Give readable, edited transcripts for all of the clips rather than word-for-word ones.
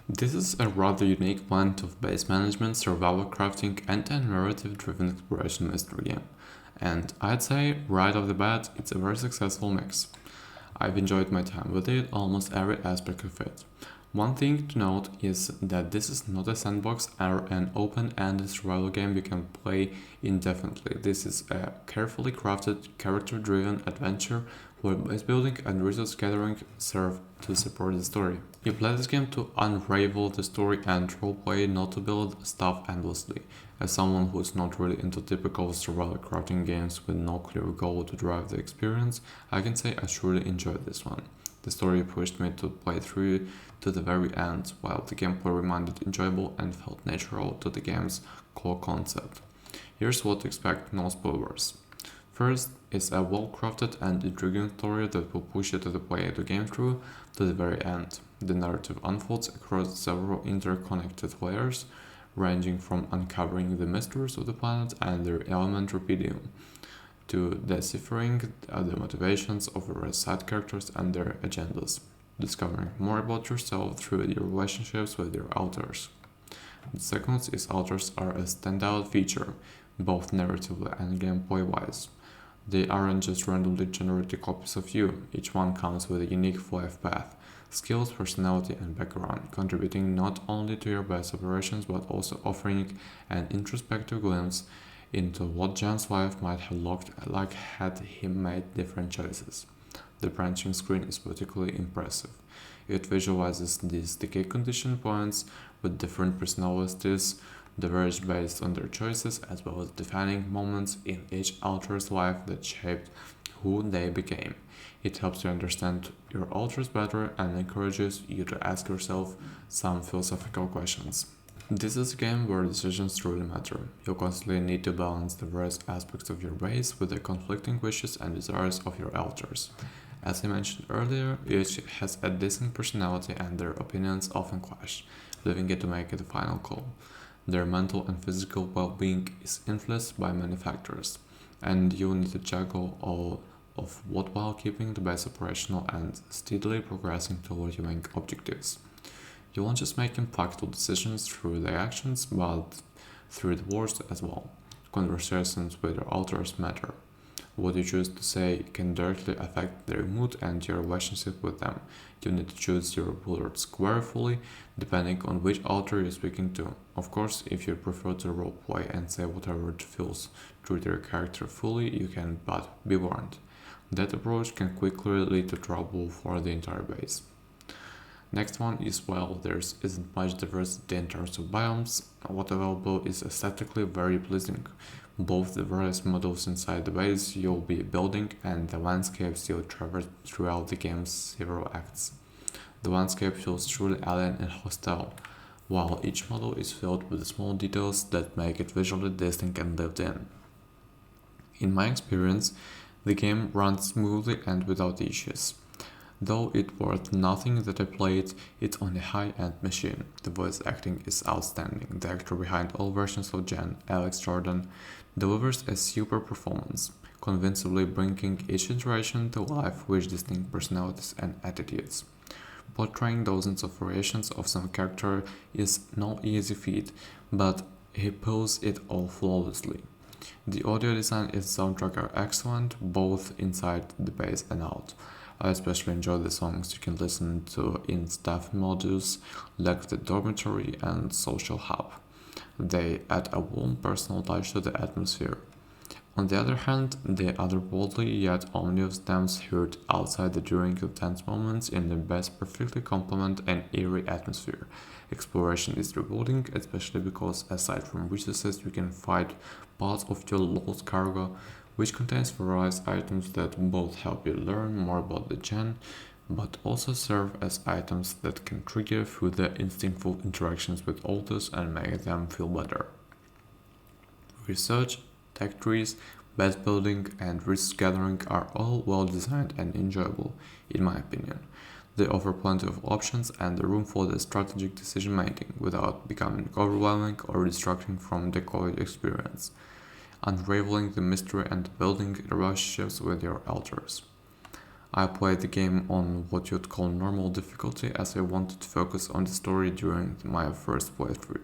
This is a rather unique blend of base management, survival crafting, and a narrative-driven exploration mystery game. And I'd say, right off the bat, it's a very successful mix. I've enjoyed my time with it, almost every aspect of it. One thing to note is that this is not a sandbox or an open-ended survival game you can play indefinitely. This is a carefully crafted, character-driven adventure where base building and resource gathering serve to support the story. You play this game to unravel the story and roleplay, not to build stuff endlessly. As someone who is not really into typical survival crafting games with no clear goal to drive the experience, I can say I truly enjoyed this one. The story pushed me to play through to the very end, while the gameplay remained enjoyable and felt natural to the game's core concept. Here's what to expect, no spoilers. First is a well-crafted and intriguing story that will push you to the play the game through to the very end. The narrative unfolds across several interconnected layers, ranging from uncovering the mysteries of the planet and their element repeating to deciphering the motivations of various side characters and their agendas, discovering more about yourself through your relationships with your authors. The second is authors are a standout feature, both narratively and gameplay wise. They aren't just randomly generated copies of you, each one comes with a unique life path, skills, personality, and background, contributing not only to your best operations but also offering an introspective glimpse into what Jan's life might have looked like had he made different choices. The branching screen is particularly impressive. It visualizes these decay condition points with different personalities diverged based on their choices, as well as defining moments in each author's life that shaped who they became. It helps you understand your authors better and encourages you to ask yourself some philosophical questions. This is a game where decisions truly matter. You'll constantly need to balance the various aspects of your race with the conflicting wishes and desires of your authors. As I mentioned earlier, each has a distinct personality and their opinions often clash, leaving it to make it a final call. Their mental and physical well-being is influenced by many factors, and you need to juggle all of what while keeping the base operational and steadily progressing toward your main objectives. You won't just make impactful decisions through their actions, but through the words as well. Conversations with your authors matter. What you choose to say can directly affect their mood and your relationship with them. You need to choose your words carefully, depending on which author you're speaking to. Of course, if you prefer to roleplay and say whatever feels true to your character fully, you can, but be warned. That approach can quickly lead to trouble for the entire base. Next one is, well, there isn't much diversity in terms of biomes. What available is aesthetically very pleasing. Both the various models inside the base you'll be building and the landscapes you'll traverse throughout the game's several acts. The landscape feels truly alien and hostile, while each model is filled with small details that make it visually distinct and lived in. In my experience, the game runs smoothly and without issues. Though it worth nothing that I played it on a high-end machine, the voice acting is outstanding. The actor behind all versions of Jan, Alex Jordan, delivers a super performance, convincingly bringing each iteration to life with distinct personalities and attitudes. Portraying dozens of variations of some character is no easy feat, but he pulls it all flawlessly. The audio design and soundtrack are excellent, both inside the base and out. I especially enjoy the songs you can listen to in staff modules like the dormitory and social hub. They add a warm personal touch to the atmosphere. On the other hand, the otherworldly yet ominous themes heard outside the during the tense moments in the best perfectly complement an eerie atmosphere. Exploration is rewarding, especially because aside from resources you can find parts of your lost cargo, which contains various items that both help you learn more about the gen, but also serve as items that can trigger through the instinctful interactions with authors and make them feel better. Research, tech trees, base building, and risk gathering are all well designed and enjoyable, in my opinion. They offer plenty of options and the room for the strategic decision making without becoming overwhelming or distracting from the college experience, unraveling the mystery and building relationships with your authors. I played the game on what you'd call normal difficulty as I wanted to focus on the story during my first playthrough.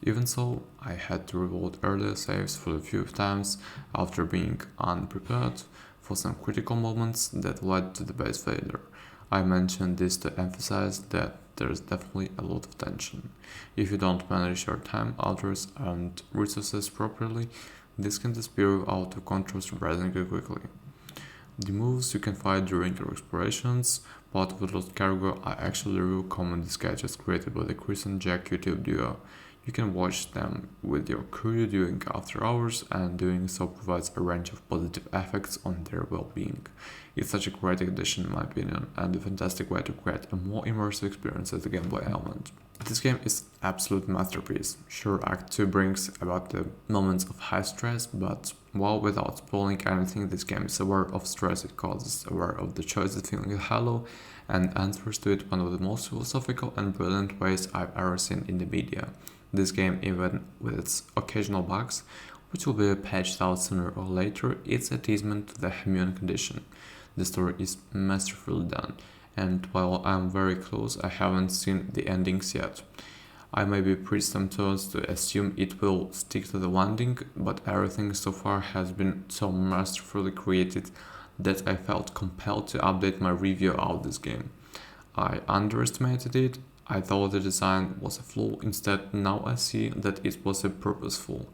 Even so, I had to reload earlier saves for a few times after being unprepared for some critical moments that led to the base failure. I mentioned this to emphasize that there's definitely a lot of tension. If you don't manage your time, others, and resources properly, this can spiral out of control surprisingly quickly. The moves you can find during your explorations, part of the Lost Cargo, are actually real comedy sketches created by the Chris and Jack YouTube duo. You can watch them with your crew during after hours, and doing so provides a range of positive effects on their well-being. It's such a great addition, in my opinion, and a fantastic way to create a more immersive experience as a gameplay element. This game is an absolute masterpiece. Sure, Act 2 brings about the moments of high stress, but while without spoiling anything, this game is aware of stress it causes, aware of the choices feeling hollow, and answers to it one of the most philosophical and brilliant ways I've ever seen in the media. This game, even with its occasional bugs, which will be patched out sooner or later, is a testament to the human condition. The story is masterfully done, and while I'm very close, I haven't seen the endings yet. I may be presumptuous to assume it will stick to the landing, but everything so far has been so masterfully created that I felt compelled to update my review of this game. I underestimated it. I thought the design was a flaw. Instead, now I see that it was a purposeful.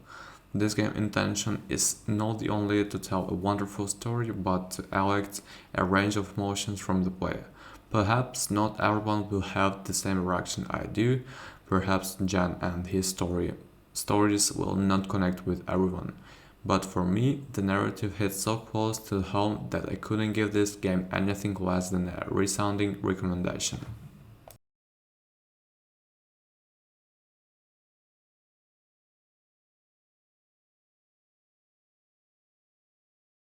This game's intention is not only to tell a wonderful story, but to elect a range of emotions from the player. Perhaps not everyone will have the same reaction I do. Perhaps Jan and his stories will not connect with everyone. But for me, the narrative hits so close to home that I couldn't give this game anything less than a resounding recommendation.